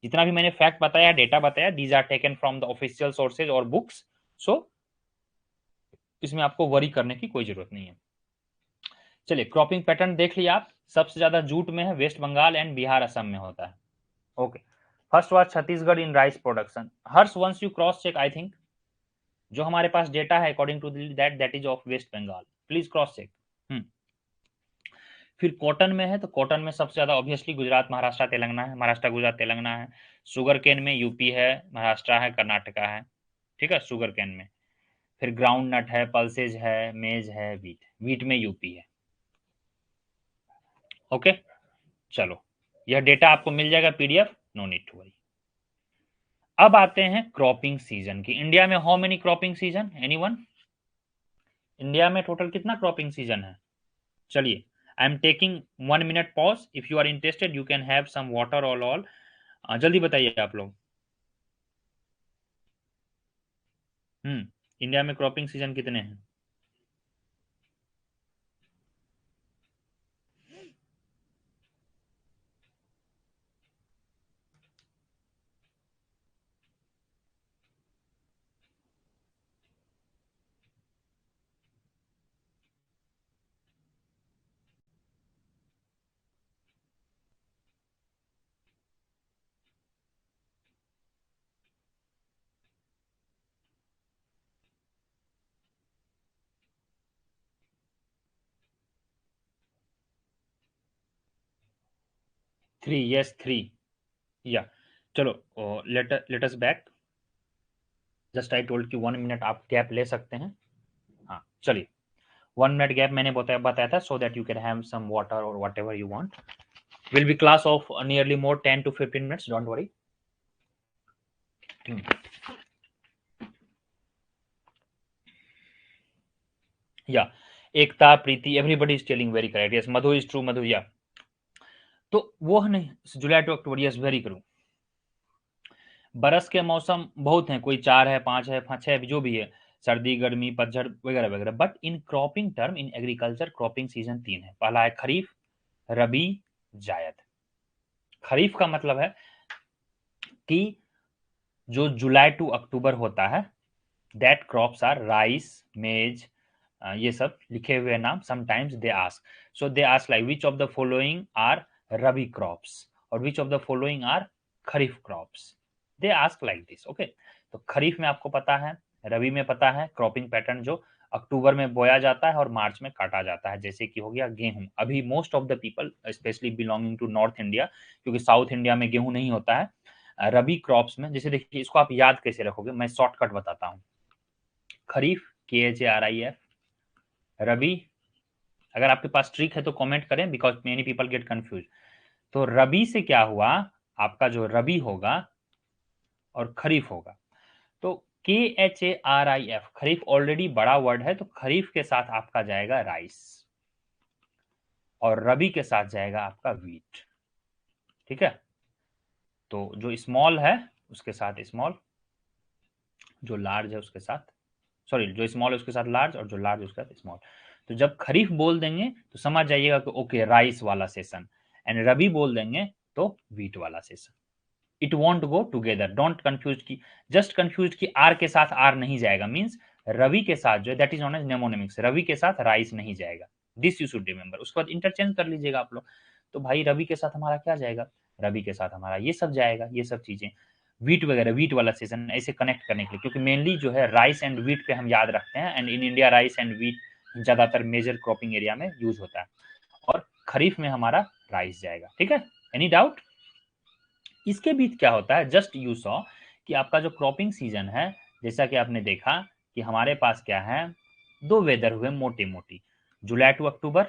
जितना भी मैंने फैक्ट बताया, डेटा बताया, these are taken from the official sources और बुक्स। सो इसमें आपको वरी करने की कोई जरूरत नहीं है। चलिए, क्रॉपिंग पैटर्न देख लिया आप। सबसे ज्यादा जूट में है, वेस्ट बंगाल एंड बिहार, असम में होता है। Okay, first was Chhattisgarh in rice production. Harsh, once you cross check, I think जो हमारे पास डेटा है according to that is of West Bengal, please cross check. फिर कॉटन में है, तो कॉटन में सबसे ज्यादा ऑब्वियसली गुजरात, महाराष्ट्र, तेलंगाना है। महाराष्ट्र, गुजरात, तेलंगाना है। शुगर केन में यूपी है, महाराष्ट्र है, कर्नाटका है। ठीक है, शुगर केन में। फिर ग्राउंड नट है, पल्सेज है, मेज है, वीट में यूपी है। ओके, चलो, यह डेटा आपको मिल जाएगा PDF, no need to worry. अब आते हैं क्रॉपिंग सीजन की। इंडिया में how many cropping season, anyone? India में टोटल कितना क्रॉपिंग सीजन है? चलिए, I am taking 1 minute pause, if you are interested you can have some water all. जल्दी बताइए आप लोग। इंडिया में क्रॉपिंग सीजन कितने हैं? Three, yes, three. या, चलो, let us back. Just I told कि 1 मिनट आप गैप ले सकते हैं। हाँ, चलिए, 1 मिनट गैप मैंने बताया था, so that you can have some water और whatever you want. Will be class of nearly more 10 to 15 minutes, don't worry. Yeah, Ekta, Preeti, everybody is telling very correct, yes, Madhu is true, Madhu, yeah. तो वो है नहीं, July to October, yes, very करूँ। बरस के मौसम बहुत हैं, कोई 4 है, 5 है, 6 जो भी है, सर्दी, गर्मी, पतझड़ वगैरह वगैरह। But in cropping term, in agriculture, cropping season 3 है। पहला है खरीफ, रबी, जायद। खरीफ का मतलब है कि जो जुलाई टू अक्टूबर होता है, दैट क्रॉप्स आर राइस, मेज, ये सब लिखे हुए नाम। Sometimes they ask, so they ask like which of the following are rabi crops और which of the following are kharif crops, they ask like this. Okay, तो खरीफ में आपको पता है, रबी में पता है, क्रॉपिंग पैटर्न जो अक्टूबर में बोया जाता है और मार्च में काटा जाता है, जैसे कि हो गया गेहूं। अभी most of the people specially belonging to North India, क्योंकि साउथ इंडिया में गेहूं नहीं होता है, रबी क्रॉप्स में, जैसे देखिए, इसको आप याद कैसे रखोगे, मैं शॉर्टकट बताता हूँ। खरीफ, KHARIF, रबी, अगर आपके पास ट्रिक है तो कमेंट करें, because many people get confuse. तो रबी से क्या हुआ, आपका जो रबी होगा और खरीफ होगा, तो KHARIF, खरीफ ऑलरेडी बड़ा वर्ड है, तो खरीफ के साथ आपका जाएगा राइस और रबी के साथ जाएगा आपका वीट। ठीक है, तो जो स्मॉल है उसके साथ स्मॉल, जो लार्ज है उसके साथ, सॉरी, जो स्मॉल है उसके साथ लार्ज और जो लार्ज है उसके साथ स्मॉल। तो जब खरीफ बोल देंगे तो समझ जाइएगा कि ओके, राइस वाला सेशन, एंड रबी बोल देंगे तो वीट वाला session. It won't go together, don't confuse की, जस्ट कंफ्यूज की आर के साथ आर नहीं जाएगा, मीन्स रवि के साथ जो that is known as mnemonics, rabi के साथ राइस नहीं जाएगा, दिस यू शुड रिमेंबर। उसके बाद इंटरचेंज कर लीजिएगा आप लोग। तो भाई रवि के साथ हमारा क्या जाएगा, रवि के साथ हमारा ये सब जाएगा, ये सब चीजें, वीट वगैरह, वीट वाला सेशन, ऐसे कनेक्ट करने के लिए, क्योंकि मेनली जो है राइस एंड वीट पे हम याद रखते हैं, and in India rice and wheat ज्यादातर मेजर क्रॉपिंग एरिया में यूज होता है, और खरीफ में हमारा राइस जाएगा। ठीक है, एनी डाउट? इसके बीच क्या होता है, जस्ट यू सॉ कि आपका जो क्रॉपिंग सीजन है, जैसा कि आपने देखा कि हमारे पास क्या है, दो वेदर हुए मोटी मोटी, जुलाई टू अक्टूबर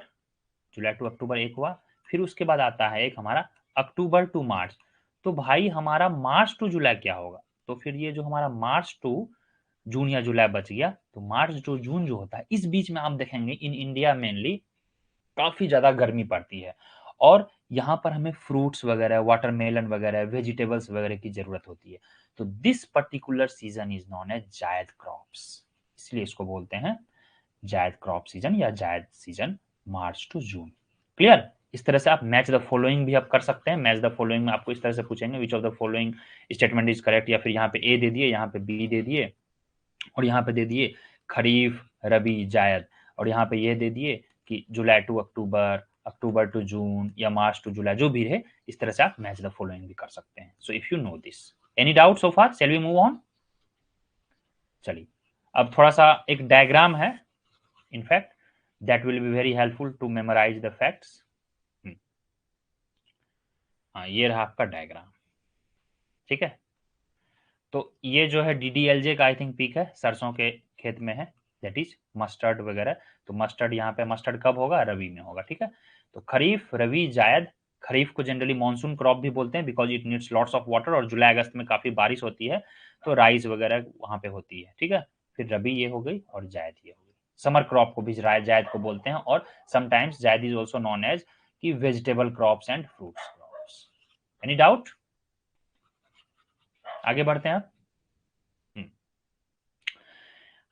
जुलाई टू अक्टूबर एक हुआ, फिर उसके बाद आता है एक हमारा अक्टूबर टू मार्च। तो भाई हमारा मार्च टू जुलाई क्या होगा? तो फिर ये जो हमारा मार्च टू जून या जुलाई बच गया, तो मार्च टू जून जो होता है इस बीच में आप देखेंगे इन इंडिया मेनली काफी ज्यादा गर्मी पड़ती है, और यहाँ पर हमें फ्रूट्स वगैरह, वाटरमेलन वगैरह, वेजिटेबल्स वगैरह की जरूरत होती है। तो this particular season is known as zaid crops, इसलिए इसको बोलते हैं जायद क्रॉप सीजन या zaid season, March to June. Clear? इस तरह से आप मैच द फॉलोइंग भी आप कर सकते हैं। मैच द फॉलोइंग में आपको इस तरह से पूछेंगे विच of the following statement is correct, या फिर यहाँ पे ए दे दिए, यहाँ पे बी दे दिए, और यहाँ पे दे दिए खरीफ, रबी, जायद, और यहाँ पे ये दे दिए कि जुलाई to October, October to June, या मार्च टू जुलाई, जो भी रहे इस तरह से आप मैच द फॉलोइंग भी कर सकते हैं। So if you know this, any doubt so far, shall we move on? चलिए, अब थोड़ा सा एक डायग्राम है, in fact that will be very helpful to memorize the facts. हाँ, ये रहा आपका डायग्राम, ठीक है। तो ये जो है DDLJ का आई थिंक पीक है, सरसों के खेत में है, दैट इज मस्टर्ड वगैरह। तो मस्टर्ड यहाँ पे मस्टर्ड कब होगा? रबी में होगा, ठीक है। तो खरीफ, रबी, जायद। खरीफ को जनरली मानसून क्रॉप भी बोलते हैं because it needs lots of water, और जुलाई अगस्त में काफी बारिश होती है, तो राइस वगैरह वहां पे होती है, ठीक है। फिर रबी ये हो गई, और जायद ये हो गई। समर क्रॉप को भी जायद को बोलते हैं, और समटाइम्स जायद इज ऑल्सो नॉन एज की vegetable crops and fruits crops. Any doubt? आगे बढ़ते हैं आप।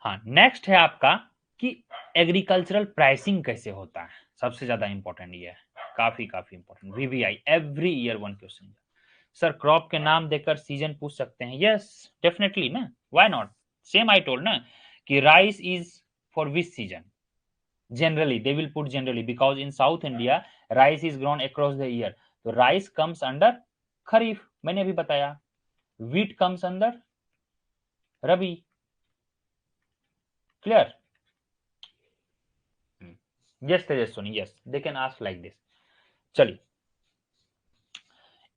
हाँ, नेक्स्ट है आपका कि एग्रीकल्चरल प्राइसिंग कैसे होता है। सबसे ज्यादा इंपॉर्टेंट ये है, काफी काफी important. VVI every year one question. Sir crop के नाम देकर सीजन पूछ सकते हैं? यस डेफिनेटली ना, why not. Same I told ना कि rice is for which season. Generally they will put generally because in south India rice is grown across the year. तो राइस कम्स अंडर खरीफ, मैंने अभी बताया। Wheat comes under rabi. Clear? Yes Tejaswini, yes they can ask like this. चलिए,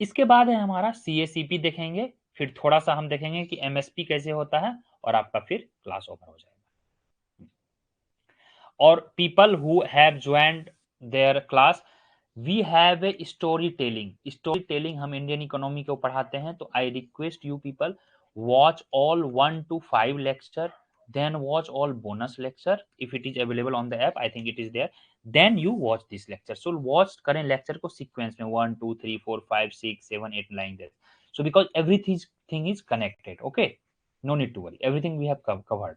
इसके बाद है हमारा CACP देखेंगे, फिर थोड़ा सा हम देखेंगे कि MSP कैसे होता है, और आपका फिर क्लास ओवर हो जाएगा। और people who have joined their class, we have a story telling हम इंडियन इकोनॉमी को पढ़ाते हैं। तो I request you people, watch all 1 to 5 lecture, then watch all bonus lecture if it is available on the app, I think it is there, then you watch this lecture. So watch करें lecture को sequence में 1 2 3 4 5 6 7 8 9 10, so because everything is connected, okay, no need to worry, everything we have covered.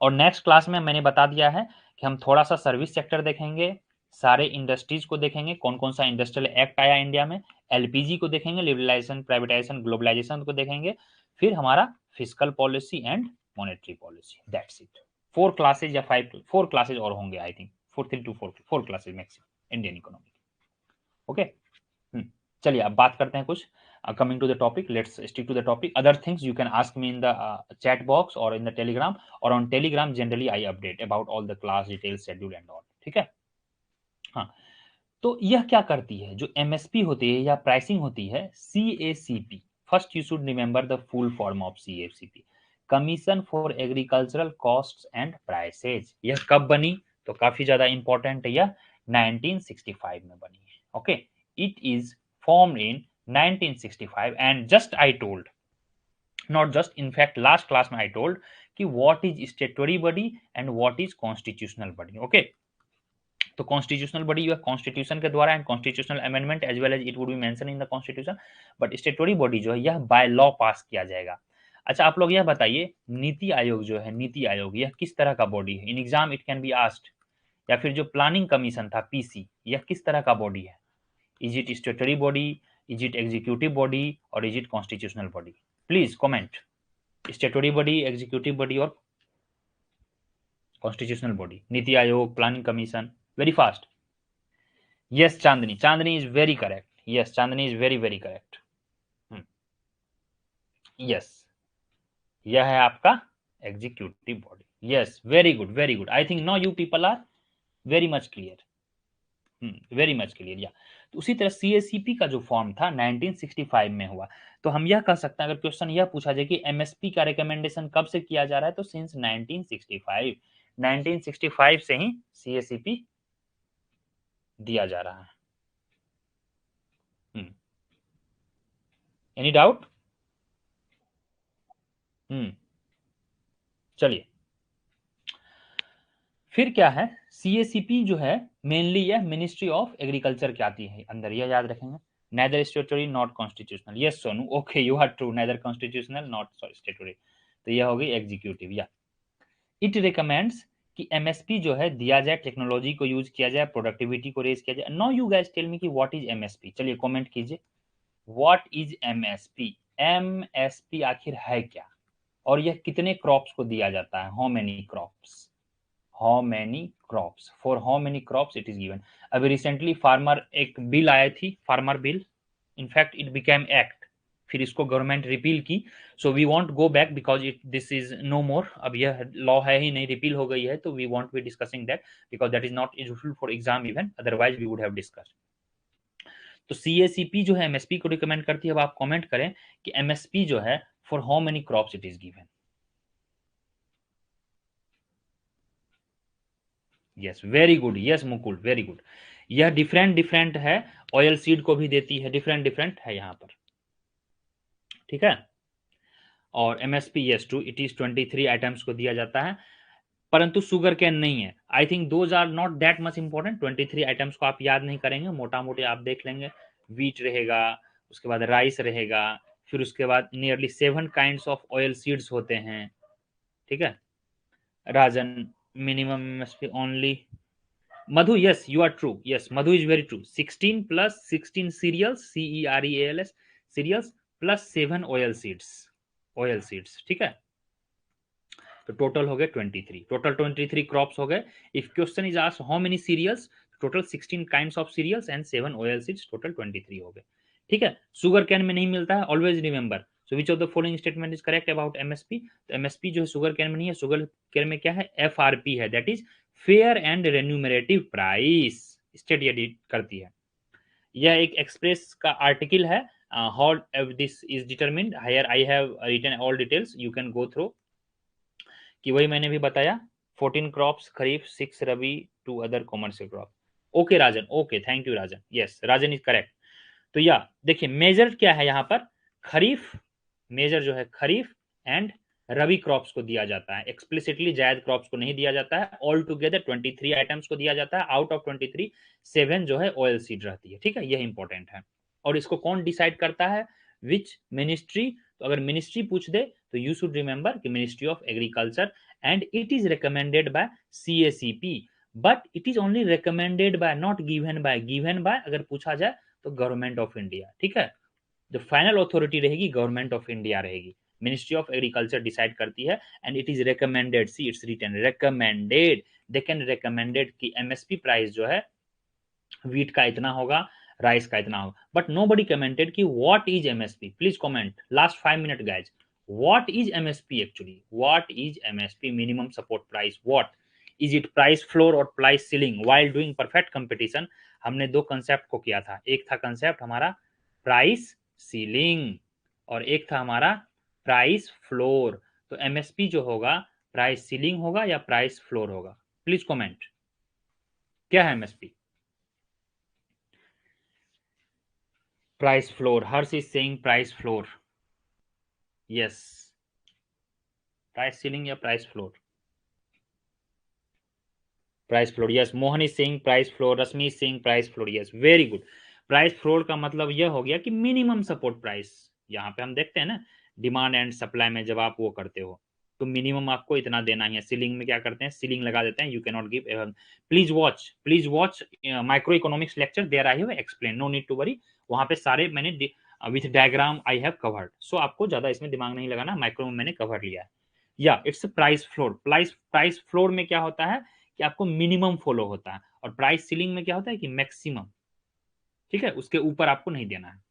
और नेक्स्ट क्लास में मैंने बता दिया है कि हम थोड़ा सा सर्विस सेक्टर देखेंगे, सारे इंडस्ट्रीज को देखेंगे, कौन कौन सा इंडस्ट्रियल एक्ट आया इंडिया में, LPG को देखेंगे, लिबरलाइजेशन, प्राइवेटाइजेशन, ग्लोबलाइजेशन को देखेंगे, फिर हमारा physical policy and monetary policy, that's it. 4 classes या 4 क्लासेज और होंगे I think, 3 to 4 classes maximum Indian economy. Okay, चलिए अब बात करते हैं कुछ। Coming to the topic, let's stick to the topic. Other things you can ask me in the chat box or in the Telegram, or on Telegram generally I update about all the class details, schedule and all, ठीक है। हाँ, तो यह क्या करती है, जो MSP होती है या प्राइसिंग होती है, CACP। First you should remember the full form of CACP, commission for agricultural costs and prices. यह कब बनी? तो काफी ज्यादा इंपॉर्टेंट है, यह 1965 में बनी है। Okay, it is formed in 1965 and just I told, not just, in fact last class में I told कि what is statutory body and what is constitutional body. okay, तो कॉन्स्टिट्यूशनल बॉडी यह कॉन्स्टिट्यूशन के द्वारा and constitutional amendment as well as it would be mention in the constitution, but statutory body जो है यह बाय लॉ पास किया जाएगा। अच्छा, आप लोग यह बताइए, नीति आयोग जो है, नीति आयोग यह किस तरह का बॉडी है? In exam it can be asked. या फिर जो प्लानिंग कमीशन था PC, यह किस तरह का बॉडी है? Is it statutory body, is it executive body, और is it constitutional body? Please comment, statutory body, executive body और constitutional body, NITI Aayog, planning commission, very fast. Yes Chandni, Chandni is very correct, yes Chandni is very very correct. Yes, यह है आपका executive body. Yes, very good very good, I think now you people are very much clear, very much clear. Yeah तो उसी तरह CACP का जो फॉर्म था 1965 में हुआ। तो हम यह कह सकते हैं, अगर क्वेश्चन यह पूछा जाए कि MSP का रिकमेंडेशन कब से किया जा रहा है, तो सिंस 1965 से ही CACP दिया जा रहा है। Any doubt? चलिए, फिर क्या है, सीएसीपी जो है मेनली यह मिनिस्ट्री ऑफ एग्रीकल्चर के आती है अंदर, यह याद रखेंगे। Neither statutory not constitutional, yes Sonu, okay you are true, neither constitutional not statutory, तो यह होगी एग्जीक्यूटिव। या इट रिकमेंड्स कि एमएसपी जो है दिया जाए, टेक्नोलॉजी को यूज किया जाए, प्रोडक्टिविटी को रेज किया जाए। Now you guys tell me कि व्हाट इज एमएसपी, चलिए कमेंट कीजिए, व्हाट इज एमएसपी। एमएसपी आखिर है क्या, और यह कितने क्रॉप्स को दिया जाता है, how many crops, how many crops, for how many crops it is given. अभी रिसेंटली फार्मर एक बिल आई थी, farmer bill, in fact it became act, फिर इसको गवर्नमेंट रिपील की। So we want go back because it this is no more, अब यह लॉ है ही नहीं, रिपील हो गई है, तो we want be discussing that because that is not useful for exam even, otherwise we would have discussed. तो सीएसीपी जो है एमएसपी को रिकमेंड करती है। अब आप कमेंट करें कि एमएसपी जो है for how many crops it is given. Yes very good, yes Mukul very good. यह डिफरेंट डिफरेंट है, ऑयल सीड को भी देती है, डिफरेंट डिफरेंट है यहाँ पर, ठीक है। और MSP yes too, it is 23 items को दिया जाता है, परंतु शुगर कैन नहीं है। I think those are not that much important, 23 items को आप याद नहीं करेंगे, मोटा मोटे आप देख लेंगे। वीट रहेगा, उसके बाद राइस रहेगा, फिर उसके बाद nearly 7 kinds of oil seeds होते हैं, ठीक है। Rajan, minimum MSP only, Madhu, yes, you are true. Yes, Madhu is very true. 16 plus 16 cereals, cereals, cereals plus 7 oil seeds, oil seeds, ठीक है। तो टोटल हो गए 23, टोटल 23 क्रॉप्स हो गए। If question is asked how many cereals, total 16 kinds of cereals and 7 oil seeds, total 23 हो गए, ठीक है। शुगर कैन में नहीं मिलता है, always remember. So which of the following statement is correct about MSP, तो एमएसपी जो है शुगर कैन में नहीं है, शुगर कैन में क्या है, एफआरपी है, that is fair and remunerative price, state ये करती है। यह एक एक्सप्रेस का आर्टिकल है, how this is determined, here I have written all details, you can go through, कि वही मैंने भी बताया, 14 crops kharif, 6 rabi, 2 other commercial crop. Okay Rajan, okay thank you Rajan, yes Rajan is correct. तो या देखिए मेजर क्या है यहाँ पर, खरीफ, मेजर जो है खरीफ एंड रबी क्रॉप्स को दिया जाता है, एक्सप्लिसिटली जायद क्रॉप्स को नहीं दिया जाता है। ऑल टुगेदर 23 आइटम्स को दिया जाता है, आउट ऑफ 23 7 जो है ऑयल सीड रहती है, ठीक है, यह इंपॉर्टेंट है। और इसको कौन डिसाइड करता है, विच मिनिस्ट्री, तो अगर मिनिस्ट्री पूछ दे तो यू शुड रिमेंबर कि ministry of agriculture, and it is recommended by CACP, but it is only recommended by, not given by, given by अगर पूछा जाए तो गवर्नमेंट ऑफ इंडिया, ठीक है। जो फाइनल अथॉरिटी रहेगी गवर्नमेंट ऑफ इंडिया रहेगी, मिनिस्ट्री ऑफ एग्रीकल्चर डिसाइड करती है, and it is recommended, see it's written recommended, they can recommended कि एमएसपी प्राइस जो है वीट का इतना होगा, राइस का इतना होगा, बट नो बडी कमेंटेड कि what is MSP. Please comment, last 5 minute guys, what is MSP actually, what is MSP, minimum support price, what is it, price floor और price ceiling. While doing perfect competition हमने दो कंसेप्ट को किया था, एक था कंसेप्ट हमारा प्राइस सीलिंग और एक था हमारा प्राइस फ्लोर। तो एमएसपी जो होगा प्राइस सीलिंग होगा या प्राइस फ्लोर होगा, प्लीज कमेंट, क्या है MSP. Price floor. Hers is saying price floor. Yes. Price ceiling या price floor? Price floor. Yes. Mohan is saying price floor. Rasmi is saying price floor. Yes. Very good. Price floor का मतलब यह हो गया कि मिनिमम सपोर्ट प्राइस, यहाँ पे हम देखते हैं ना डिमांड एंड सप्लाई में, जब आप वो करते हो तो मिनिमम आपको इतना देना ही है। सीलिंग में क्या करते हैं, सीलिंग लगा देते हैं, you can not give. Please watch micro economics lecture, there I have explain, no need to worry, वहां पे सारे मैंने with diagram I have covered, so आपको ज्यादा इसमें दिमाग नहीं लगाना, माइक्रो में मैंने कवर लिया है। या it's price floor, price floor में क्या होता है कि आपको मिनिमम फॉलो होता है, और प्राइस सीलिंग में क्या होता है कि मैक्सिमम, ठीक है, उसके ऊपर आपको नहीं देना है।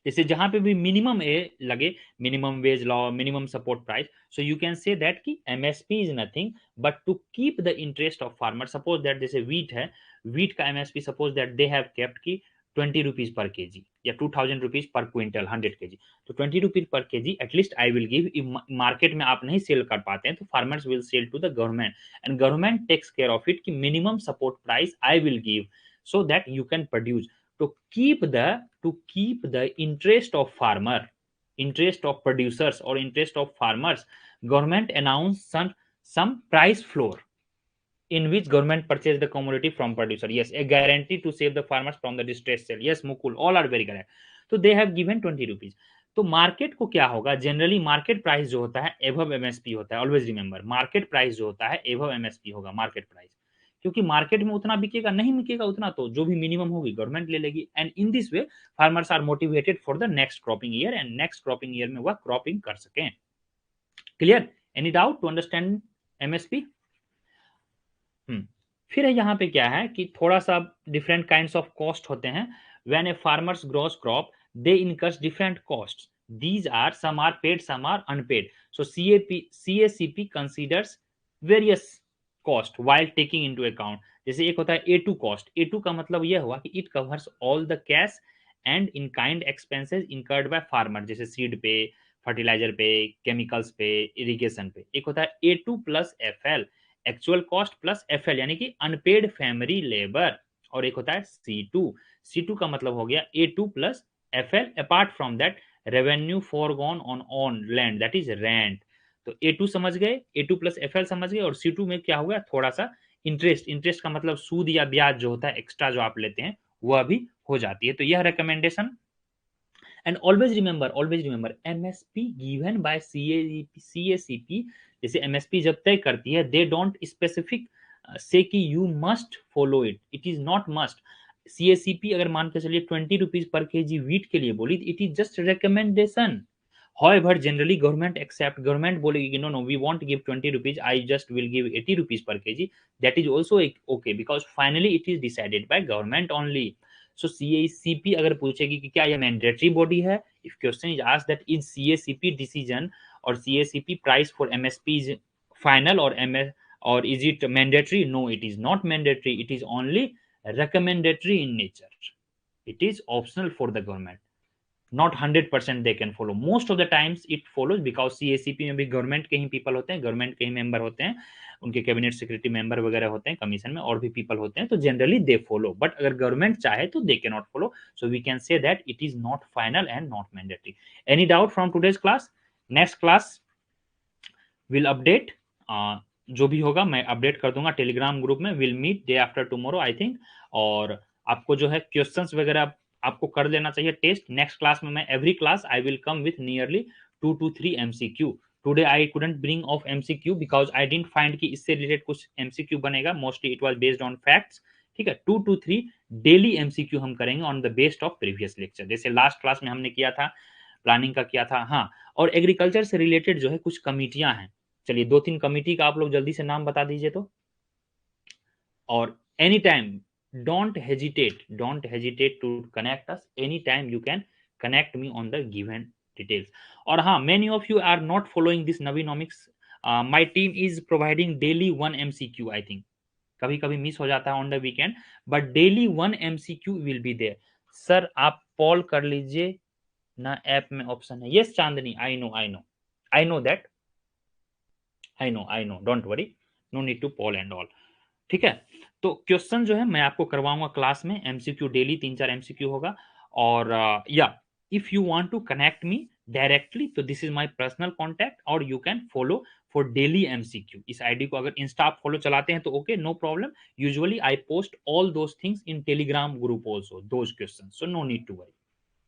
जैसे जहां पे भी मिनिमम ए लगे, minimum wage law, minimum support price, so you can say that कि MSP is nothing but to keep the interest of farmer. Suppose that जैसे वीट है, वीट का MSP suppose that they have kept की 20 रुपीज पर केजी या 2000 रुपीज पर क्विंटल 100 केजी, तो 20 rupees per KG at least I will give. Market में आप नहीं सेल कर पाते हैं तो farmers will sell to the government, and government takes care of it कि minimum support price I will give. so that you can produce. To keep the interest of farmer, interest of producers or interest of farmers, government announced some price floor in which government purchase the commodity from producer. Yes, a guarantee to save the farmers from the distress sale. Yes, Mukul, all are very correct. So they have given 20 rupees. तो मार्केट को क्या होगा, जनरली मार्केट प्राइस जो होता है एबव एमएसपी होता है. ऑलवेज रिमेंबर, मार्केट प्राइस जो होता है एबव एमएसपी होगा मार्केट प्राइस, क्योंकि मार्केट में उतना बिकेगा नहीं, बिकेगा उतना तो जो भी मिनिमम होगी गवर्नमेंट ले लेगी. And in this way farmers are motivated for the next cropping year, and next cropping year में वह क्रॉपिंग कर सकें. Clear? Any doubt to understand MSP? फिर यहाँ पे क्या है कि थोड़ा सा डिफरेंट काइंड्स ऑफ कॉस्ट होते हैं. When a farmers grows crop they incurs different cost. These are, some are paid, some are unpaid. So CACP considers various cost while taking into account. जैसे एक होता है A2 cost. A2 का मतलब यह हुआ कि it covers all the cash and in kind expenses incurred by farmer, जैसे सीड पे, फर्टिलाइजर पे, केमिकल्स पे, इरिगेशन पे. एक होता है A2 plus FL, actual cost plus FL यानी कि अनपेड फैमिली लेबर. और एक होता है C2. C2 का मतलब हो गया A2 plus FL apart from that revenue foregone on land, that is rent. तो A2 समझ गए, A2 प्लस FL समझ गए. और C2 में क्या होगा, थोड़ा सा इंटरेस्ट. इंटरेस्ट का मतलब सूद या ब्याज जो होता है एक्स्ट्रा जो आप लेते हैं वह भी हो जाती है. तो यह recommendation. And always remember MSP given by CACP. जैसे एमएसपी जब तय करती है, दे डोंट स्पेसिफिक से कि you must follow it. It is not must. CACP अगर मान के चलिए 20 रुपीज पर केजी वीट के लिए बोली, it is just recommendation. However, generally government accept, government बोलेगी कि no, we won't give 20 rupees, I just will give 80 rupees per kg. That is also okay because finally it is decided by government only. So CACP अगर पूछेगी कि क्या यह mandatory body है, if question is asked that is CACP decision or CACP price for MSP is final or is it mandatory? No, it is not mandatory. It is only recommendatory in nature. It is optional for the government. Not 100% they can follow. Most of the times it follows because CACP में भी गवर्नमेंट के ही पीपल होते हैं, गवर्नमेंट के ही मेंबर होते हैं, उनके कैबिनेट सेक्रेटरी मेंबर वगैरह होते हैं, कमीशन में और भी पीपल होते हैं. तो जनरली दे फॉलो, बट अगर गवर्नमेंट चाहे तो they can not follow. So we can say that it is not final and not mandatory. Any doubt from today's class? Next class will update. जो भी होगा मैं अपडेट कर दूंगा टेलीग्राम ग्रुप में. Will meet day after tomorrow I think. और आपको जो है क्वेश्चंस वगैरह आपको कर लेना चाहिए टेस्ट. नेक्स्ट क्लास में मैं every class I will come with nearly 2 to 3 MCQ. Today I couldn't bring of MCQ because I didn't find कि इससे रिलेटेड कुछ MCQ बनेगा. Mostly it was based on facts. ठीक है, 2 to 3 डेली MCQ हम करेंगे on the based of previous lecture. जैसे लास्ट क्लास में हमने किया था, प्लानिंग का किया था. हाँ, और एग्रीकल्चर से रिलेटेड जो है कुछ कमिटियां हैं. चलिए 2-3 कमिटी का आप लोग जल्दी से नाम बता दीजिए तो. और any time don't hesitate to connect us. Anytime you can connect me on the given details. और हाँ, many of you are not following this Navinomics. My team is providing daily 1 MCQ. I think कभी कभी मिस हो जाता है on the weekend, but daily 1 MCQ will be there. Sir आप पॉल कर लीजिए ना, ऐप में ऑप्शन है. Yes Chandni, I know that. I know, don't worry, no need to poll and all. ठीक है, तो क्वेश्चन जो है मैं आपको करवाऊंगा क्लास में. MCQ डेली 3-4 MCQ होगा. और या if you want to connect me directly तो this is my personal contact और you can follow for daily MCQ. इस आईडी को अगर इंस्टा आप फॉलो चलाते हैं तो okay, no problem. Usually I post all those things in Telegram group also, those questions, so no need to worry.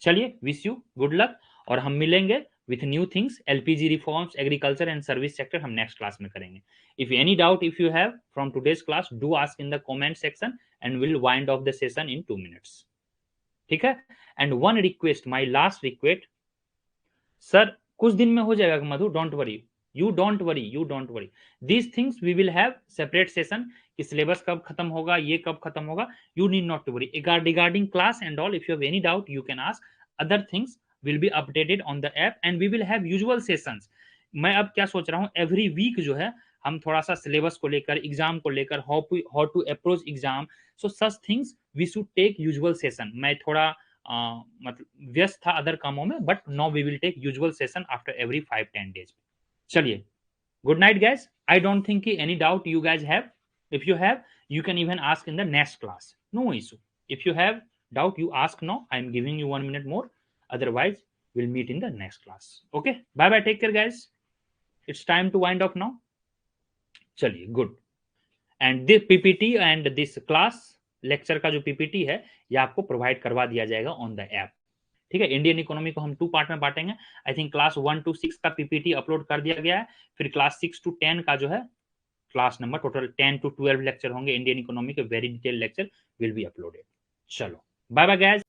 चलिए, विश यू गुड लक और हम मिलेंगे with new things. LPG reforms, agriculture and service sector हम next class में करेंगे. If any doubt if you have from today's class, do ask in the comment section and we'll wind off the session in 2 minutes. ठीक है. And one request, my last request, sir कुछ दिन में हो जाएगा Madhu, don't worry, you don't worry. These things we will have separate session कि syllabus कब खत्म होगा, ये कब खत्म होगा. You need not to worry regarding class and all. If you have any doubt you can ask. Other things will be updated on the app and we will have usual sessions. मैं अब क्या सोच रहा हूँ, every week जो है हम थोड़ा सा सिलेबस को लेकर, एग्जाम को लेकर, how to approach exam, so such things we should take usual session. मैं थोड़ा मतलब व्यस्त था अदर कामों में, but now we will take usual session after every 5-10 days. चलिए, good night guys. I don't think any doubt you guys have. If you have, you can even ask in the next class. No issue. If you have doubt, you ask now. I am giving you 1 minute more. Otherwise, we'll meet in the next class. Okay. Bye bye. Take care, guys. It's time to wind up now. चलिए, good. And this PPT and this class lecture का जो पीपीटी है ये आपको प्रोवाइड करवा दिया जाएगा ऑन द ऐप. ठीक है. इंडियन इकोनॉमी को हम 2 पार्ट में बांटेंगे. आई थिंक क्लास 1 to 6 का पीपीटी अपलोड कर दिया गया है. फिर क्लास 6 to 10 का जो है class number total 10 to 12 lecture होंगे इंडियन इकोनॉमी के. Very detail lecture will be uploaded. चलो, बाय बाय गाइस.